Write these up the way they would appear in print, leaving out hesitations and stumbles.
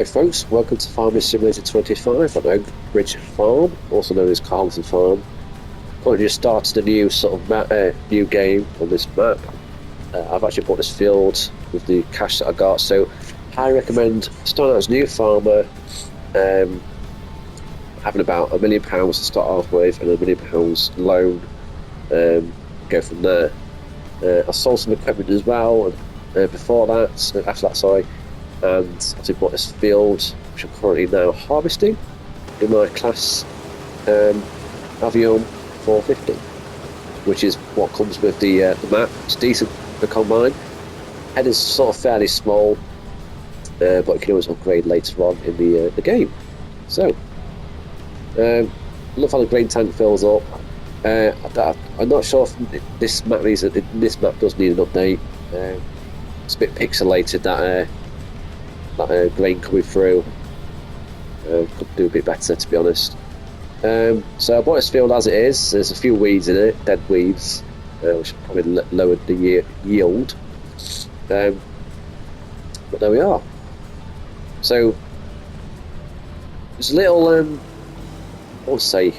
Hey folks, welcome to Farming Simulator 25 on Oak Ridge Farm, also known as Carlton Farm. Currently just started a new new game on this map. I've actually bought this field with the cash that I got, so I recommend starting out as a new farmer, having about £1 million to start off with and £1 million loan, go from there. I sold some equipment as well after that, sorry. And I bought this field, which I'm currently now harvesting in my class Avion 450, which is what comes with the map. It's decent for the combine. Head is sort of fairly small, but you can always upgrade later on in the game. So, love how the grain tank fills up. I'm not sure if this map does need an update. It's a bit pixelated, that grain coming through. Could do a bit better, to be honest. So I bought this field as it is. There's a few weeds in it, dead weeds, which probably lowered the yield. But there we are. So there's a little, I want to say.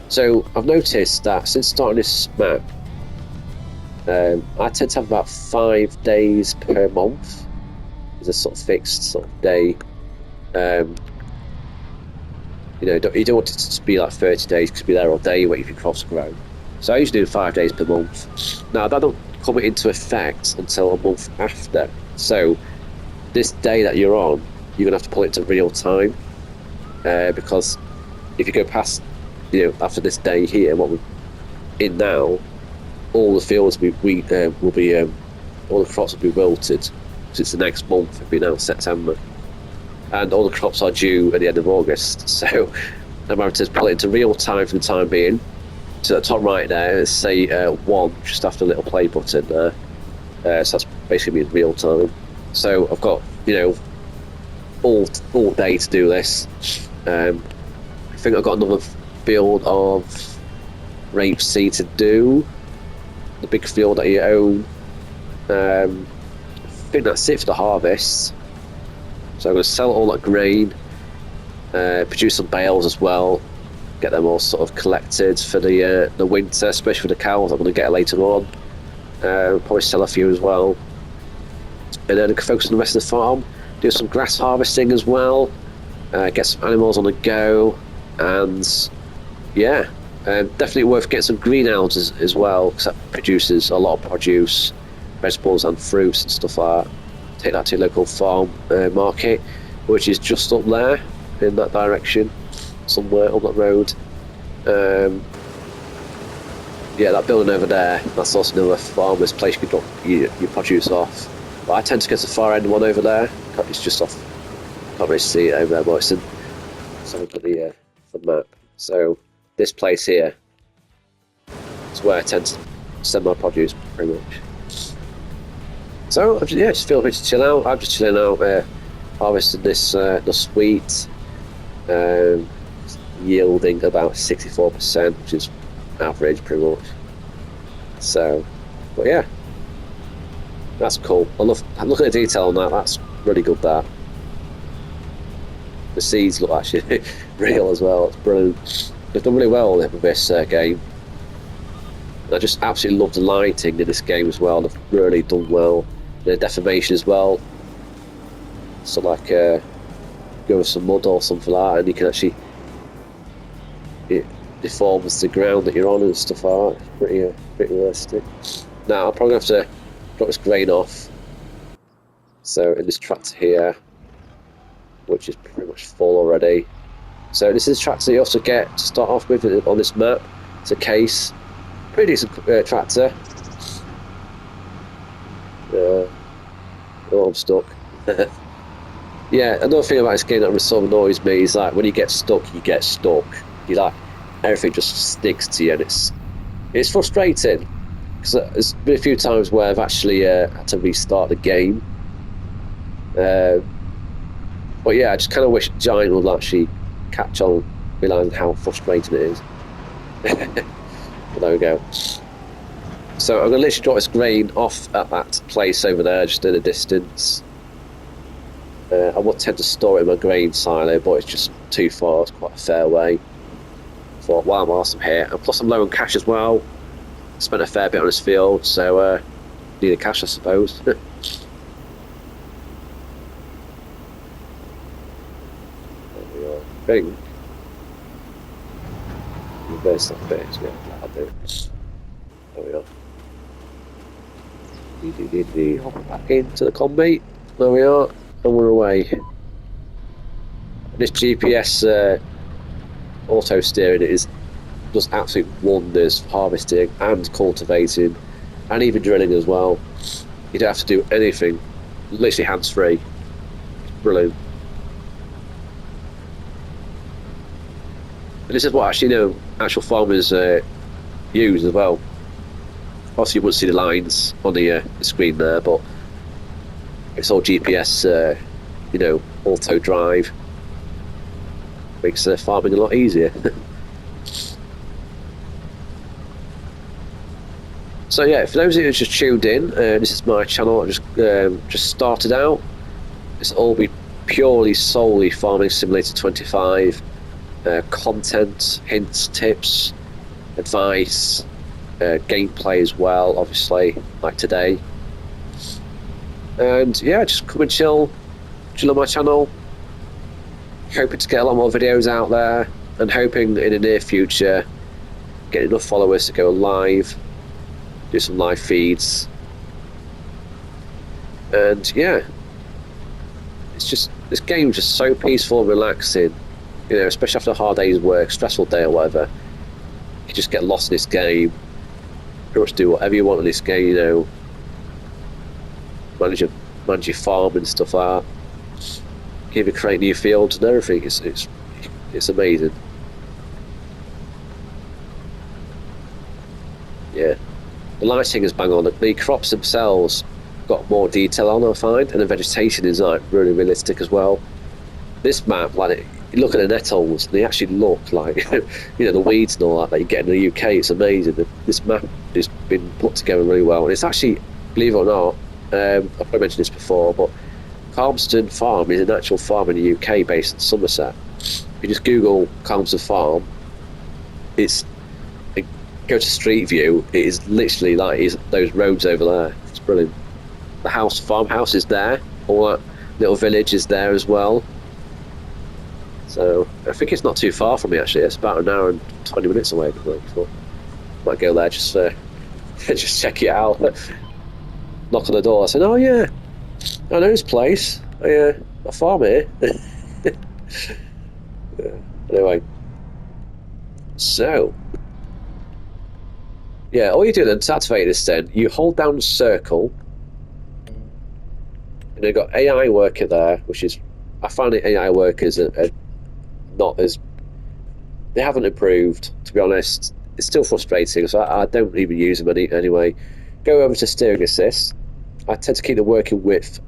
So I've noticed that since starting this map, I tend to have about 5 days per month. It's a sort of fixed sort of day. You don't want it to be like 30 days because you'll be there all day waiting for your crops to grow. So I usually do 5 days per month. Now that don't come into effect until a month after. So this day that you're on, you're gonna have to pull it to real time, because if you go past, after this day here, what we're in now, all the fields will be all the crops will be wilted. It's the next month, it'll be now September, and all the crops are due at the end of August. So I'm having to pull it into real time for the time being. So at the top right there, let's say 1, just after a little play button there. So that's basically in real time. So I've got all day to do this. I think I've got another field of rapeseed to do. The big field that you own. I think that's it for the harvest. So I'm going to sell all that grain, produce some bales as well, get them all sort of collected for the winter, especially for the cows I'm going to get later on. Probably sell a few as well, and then I can focus on the rest of the farm, do some grass harvesting as well, get some animals on the go, and yeah, definitely worth getting some greenhouses as well, because that produces a lot of produce, vegetables and fruits and stuff like that. Take that to your local farm market, which is just up there in that direction, somewhere on that road. Yeah, that building over there, that's also another farmer's place you can drop your produce off. But I tend to go to the far end one over there. It's just off, can't really see it over there, but it's in, let's have a look at the map. So this place here is where I tend to send my produce pretty much. So yeah, just feel free to chill out. I'm just chilling out, harvesting this wheat, yielding about 64%, which is average pretty much. So, but yeah, that's cool. Look at the detail on that. That's really good. That the seeds look actually real as well. It's brilliant. They've done really well with this game. And I just absolutely love the lighting in this game as well. They've really done well. The deformation as well. So like go with some mud or something like that, and you can actually, it deforms the ground that you're on and stuff like that. It's pretty realistic. Now I'll probably have to drop this grain off. So in this tractor here, which is pretty much full already. So this is a tractor you also get to start off with on this map. It's a Case, pretty decent tractor. Oh, I'm stuck. Yeah, another thing about this game that sort of annoys me is like when you get stuck, you get stuck. You like everything just sticks to you, and it's frustrating because there's been a few times where I've actually had to restart the game. But yeah, I just kind of wish Giant would actually catch on, realising how frustrating it is. But there we go. So I'm going to literally drop this grain off at that place over there, just in the distance. I would tend to store it in my grain silo, but it's just too far. It's quite a fair way. Thought, wow, whilst I'm here, and plus I'm low on cash as well. Spent a fair bit on this field, so need a cash, I suppose. There we are. I think. Reverse that bit. Yeah, that'll do. There we are. Hop back into the combi. There we are, and we're away. This GPS auto steering does absolute wonders for harvesting and cultivating, and even drilling as well. You don't have to do anything, literally hands free. Brilliant. And this is what actually actual farmers use as well. Obviously, you wouldn't see the lines on the screen there, but it's all GPS, auto drive. Makes farming a lot easier. So yeah, for those of you who just tuned in, this is my channel. I just started out. This will all be purely, solely Farming Simulator 25 content, hints, tips, advice, gameplay as well, obviously, like today. And yeah, just come and chill on my channel. Hoping to get a lot more videos out there, and hoping in the near future get enough followers to go live, do some live feeds. And yeah, this game's just so peaceful and relaxing, especially after a hard day's work, stressful day or whatever. You just get lost in this game, pretty much do whatever you want in this game, manage your farm and stuff like that. Even create new fields and everything. It's amazing. Yeah, the lighting is bang on. The crops themselves got more detail on, I find, and the vegetation is like really realistic as well. This map, like you look at the nettles, they actually look like the weeds and all that you get in the UK. It's amazing. This map has been put together really well, and it's actually, believe it or not, I've probably mentioned this before, but Calmston Farm is an actual farm in the UK based in Somerset. If you just Google Calmston Farm, go to Street View, it is literally like those roads over there. It's brilliant. The farmhouse is there, all that little village is there as well. So I think it's not too far from me actually. It's about an hour and 20 minutes away. So might go there just just check it out. Knock on the door. I said, "Oh yeah, I know this place. I farm here." Yeah. Anyway, so yeah, all you do then to activate this, then you hold down circle, and they've got AI worker there, which is, I find the AI workers are not as, they haven't improved, to be honest. It's still frustrating, so I don't even use them anyway. Go over to steering assist. I tend to keep the working width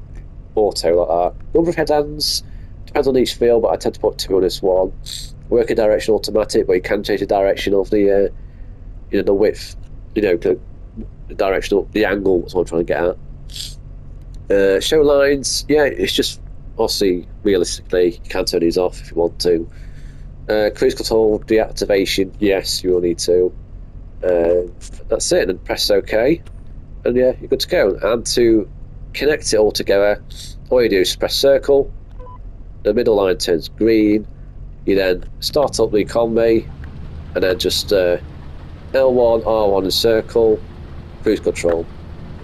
auto like that. Number of headhands depends on each field, but I tend to put 2 on this one. Working direction automatic, but you can change the direction of the the width, the directional, the angle. That's what I'm trying to get at. Show lines, yeah, it's just obviously realistically you can turn these off if you want to. Cruise control deactivation, yes, you will need to. That's it, and press OK, and yeah, you're good to go. And to connect it all together, all you do is press circle, the middle line turns green, you then start up the combi, and then just L1, R1 and circle, cruise control,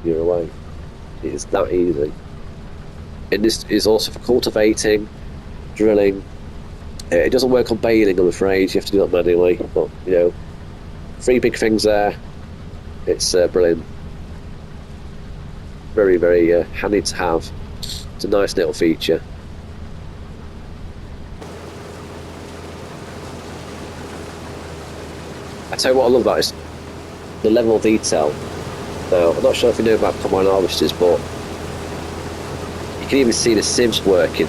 you're away. It is that easy. And this is also for cultivating, drilling. It doesn't work on baling, I'm afraid. You have to do that manually. But 3 big things there. It's brilliant. Very, very handy to have. It's a nice little feature. I tell you what I love about this, the level of detail. Now, I'm not sure if you know about combine harvesters, but you can even see the sieves working.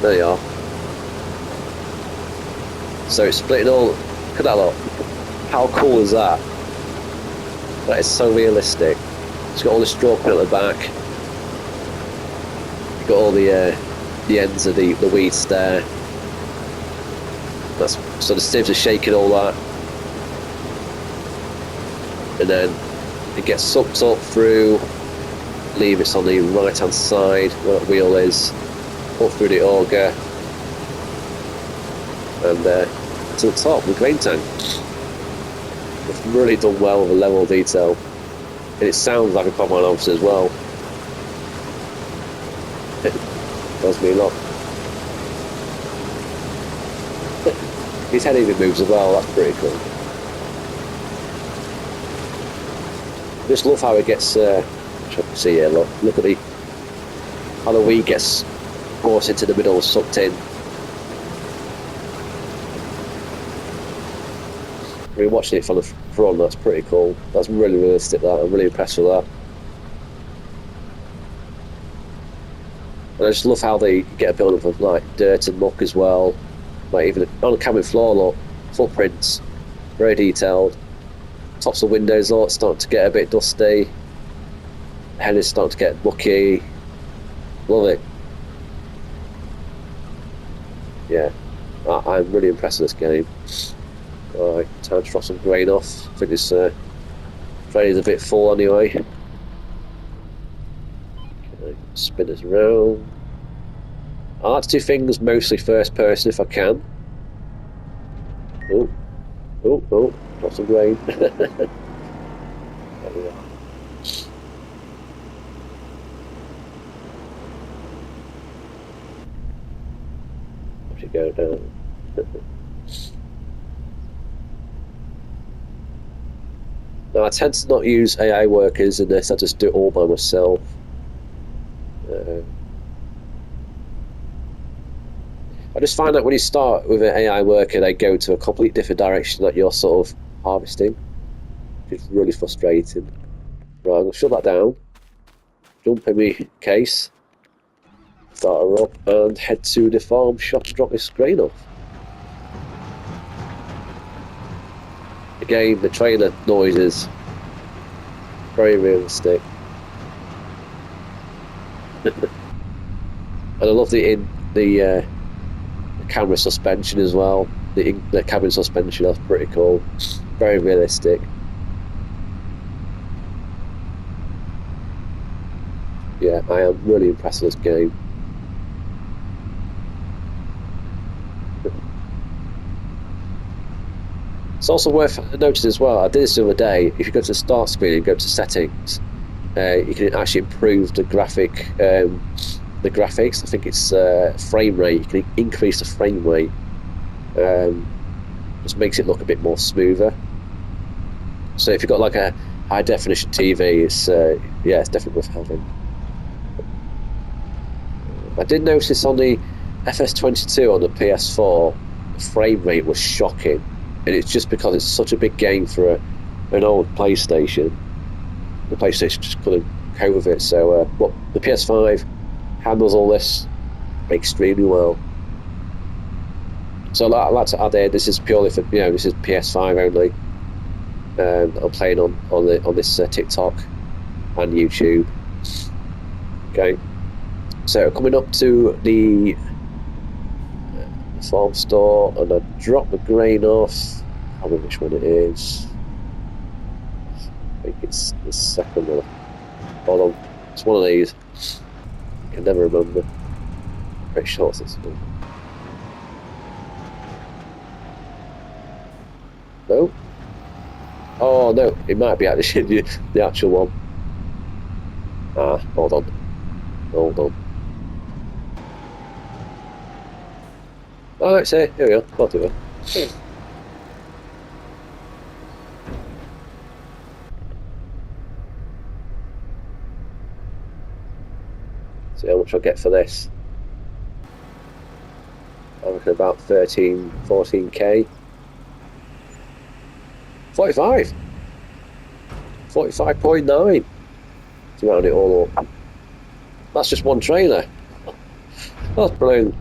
There you are. So it's splitting all. Look at that lot. How cool is that? That is so realistic. It's got all the straw put at the back. got all the ends of the weed there. That's so the sieves are shaking all that, and then it gets sucked up through. Leave it's on the right hand side where the wheel is. Up through the auger, and to the top, the grain tank. It's really done well with the level of detail, and it sounds like a combine harvester as well. It does me a lot. His head even moves as well. That's pretty cool. Just love how it gets. See here. Look at how the weed gets forced into the middle, sucked in. I mean, watching it from the front, that's pretty cool. That's really realistic. That I'm really impressed with that. And I just love how they get a build up of like dirt and muck as well. Like even on the cabin floor, look, footprints, very detailed. Tops of windows, look, starting to get a bit dusty. The head is starting to get mucky. Love it. Yeah, I'm really impressed with this game. Alright, time to drop some grain off. I think this train is a bit full anyway. Okay, spin us around. I like to do things mostly first person if I can. Oh, drop some grain. There we are. Watch it go down. Now, I tend to not use AI workers in this, I just do it all by myself. I just find that when you start with an AI worker, they go to a complete different direction that you're sort of harvesting. It's really frustrating. Right, I'm going to shut that down, jump in my case, start her up, and head to the farm shop and drop this grain off. Again, the trailer noises, very realistic. And I love the camera suspension as well. The cabin suspension, that's pretty cool. Very realistic. Yeah, I am really impressed with this game. It's also worth noticing as well, I did this the other day, if you go to the start screen and go to settings, you can actually improve the graphics. I think it's frame rate. You can increase the frame rate. Just makes it look a bit more smoother. So if you've got like a high definition TV, it's definitely worth having. I did notice on the FS22 on the PS4, the frame rate was shocking, and it's just because it's such a big game for an old PlayStation. The PlayStation just couldn't cope with it. So, the PS5 handles all this extremely well. So I'd like to add in, this is purely for, this is PS5 only. I'm playing on this TikTok and YouTube. Okay, so coming up to the farm store, and I drop the grain off. I don't know which one it is. I think it's the second one. Hold on, it's one of these. I can never remember. Pretty sure it's this one. No? Oh no, it might be actually the actual one. Hold on. Oh, let's see. Here we go. I'll do it. See how much I'll get for this. I reckon about 13, 14k. 45. 45.9 to round it all up. That's just one trailer. That's brilliant.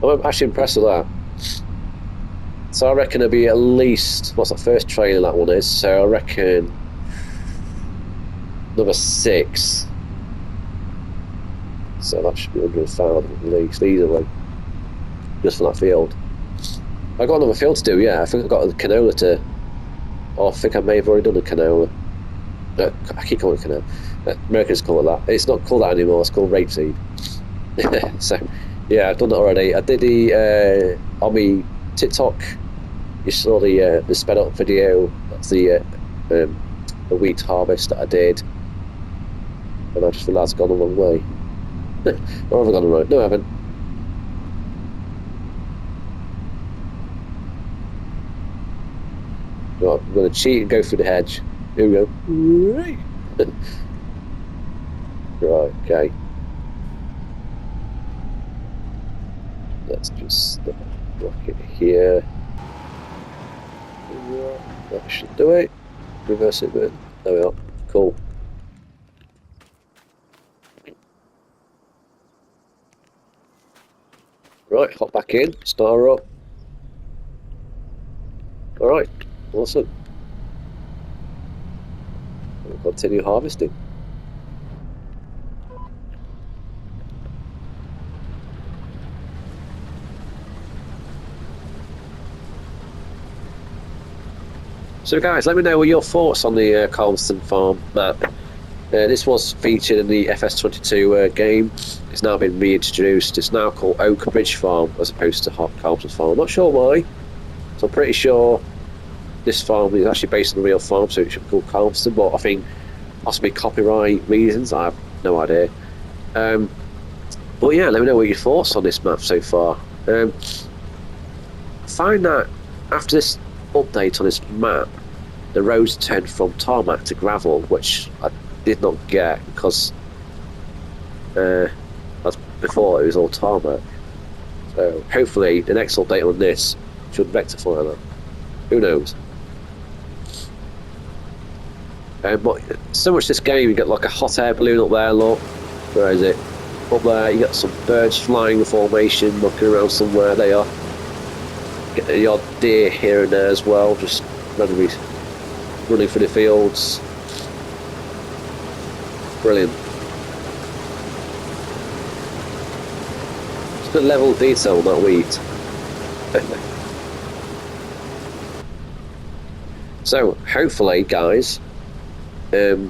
I'm actually impressed with that. So I reckon it'll be at least, what's that first trailer that one is? So I reckon another 6. So that should be 100,000 at least, easily. Just for that field. I got another field to do, yeah. I think I've got a canola to... Oh, I think I may have already done a canola. I keep calling it canola. Americans call it that. It's not called that anymore, it's called rapeseed. So, yeah, I've done that already. I did the... on my TikTok, you saw the sped up video. That's the wheat harvest that I did. And I just realised I've gone the wrong way. Or have I gone the right? No, I haven't. Right, I'm going to cheat and go through the hedge. Here we go. Right, okay. Let's just block it here. That should do it. Reverse it, but there we are. Cool. Right, hop back in, start her up. Alright, awesome. We'll continue harvesting. So guys, let me know what your thoughts on the Calmston Farm map. This was featured in the FS22 game. It's now been reintroduced. It's now called Oak Bridge Farm as opposed to Calmston Farm. I'm not sure why. So I'm pretty sure this farm is actually based on a real farm, so it should be called Calmston, but I think possibly copyright reasons, I have no idea. But yeah, let me know what your thoughts on this map so far. I find that after this update on this map, the roads turned from tarmac to gravel, which I did not get because as before it was all tarmac. So hopefully the next update on this should rectify that. Who knows? But so much this game, you get like a hot air balloon up there, look. Where is it? Up there, you got some birds flying in formation, looking around somewhere. They are. Get the odd deer here and there as well, just randomly running through the fields. Brilliant. It's good level of detail on that wheat. So, hopefully, guys, if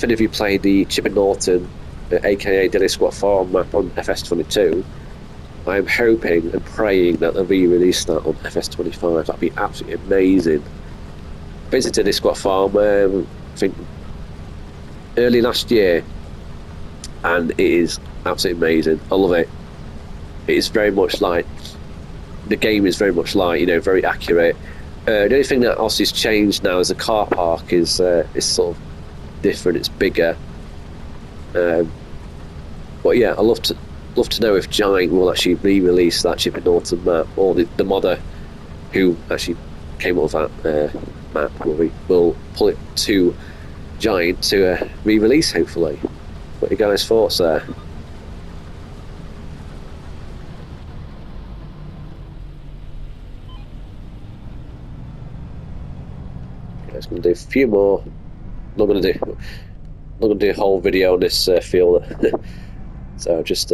any of you played the Chipper Norton, aka Dilly Squat Farm map on FS22, I'm hoping and praying that they'll re-release that on FS25. That'd be absolutely amazing. Visited this Squat Farm, I think, early last year, and it is absolutely amazing. I love it. It is very much like, the game is very much like, you know, very accurate. The only thing that obviously has changed now is the car park is sort of different. It's bigger. But yeah, I love to know if Giant will actually re-release that Chipper Norton map, or the modder who actually came up with that map will pull it to Giant to re-release. Hopefully. What are you guys' thoughts there? I'm going to do a few more. Not going to do a whole video on this field. So just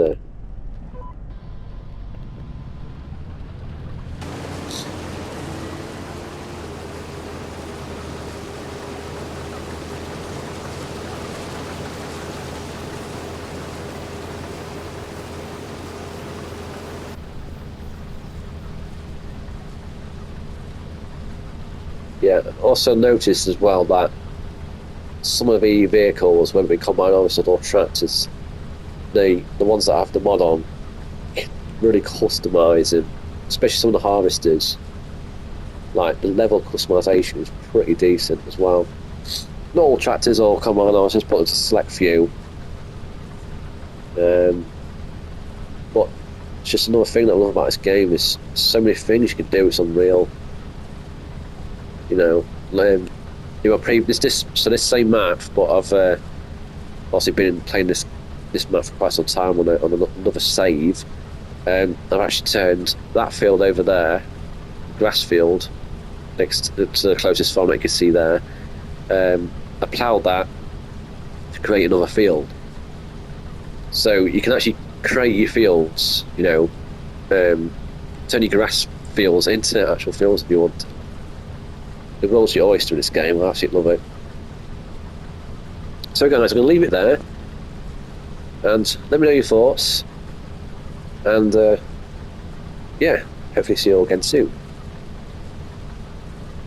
yeah, also noticed as well that some of the vehicles, whether it be combine harvesters or tractors, the ones that have the mod on, really customising, especially some of the harvesters. Like the level of customization is pretty decent as well. Not all tractors or combine harvesters, but it's a select few. But it's just another thing that I love about this game is so many things you can do. It's unreal. You know, this same map, but I've obviously been playing this map for quite some time on another save. I've actually turned that field over there, grass field, next to the closest farm I can see there. I ploughed that to create another field. So you can actually create your fields, turn your grass fields into actual fields if you want. The world's your oyster in this game. I absolutely love it. So guys, I'm going to leave it there, and let me know your thoughts, and yeah, hopefully see you all again soon.